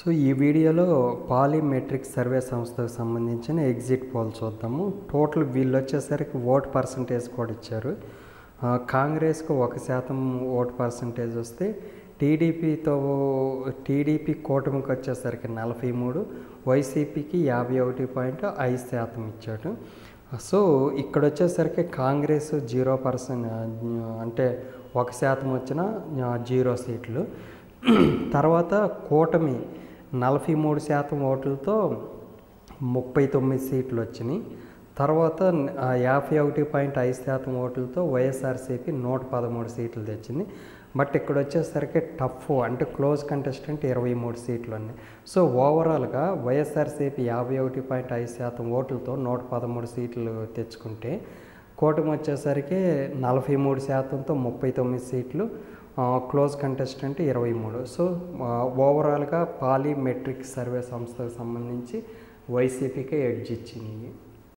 So ఈ వీడియోలో పాలిమెట్రిక్ survey సంస్థకు సంబంధించిన ఎగ్జిట్ పోల్ చూద్దాము. టోటల్ వీళ్ళు వచ్చేసరికి ఓట్ పర్సంటేజ్ కూడా ఇచ్చారు. కాంగ్రెస్కు 1% ఓట్ పర్సంటేజ్ వస్తే టీడీపీ కూటమికి వచ్చేసరికి 43, వైసీపీకి 51.5% ఇచ్చాడు. సో ఇక్కడ వచ్చేసరికి కాంగ్రెస్ 0%, అంటే 1% వచ్చిన 0 సీట్లు. తర్వాత కూటమి 43% ఓట్లతో 39 సీట్లు వచ్చినాయి. తర్వాత 51.5% ఓట్లతో వైఎస్ఆర్సీపీ 113 సీట్లు తెచ్చింది. బట్ ఇక్కడ వచ్చేసరికి టఫ్, అంటే క్లోజ్ కంటెస్టెంట్ 23 సీట్లు ఉన్నాయి. సో ఓవరాల్గా వైఎస్ఆర్సీపీ 51.5% ఓట్లతో 113 సీట్లు తెచ్చుకుంటే కూటమి వచ్చేసరికి 43%తో 39 సీట్లు, క్లోజ్ కంటెస్టెంట్ 23. సో ఓవరాల్గా పాలిమెట్రిక్ సర్వే సంస్థకు సంబంధించి వైసీపీకి ఎడ్జ్ ఇచ్చింది.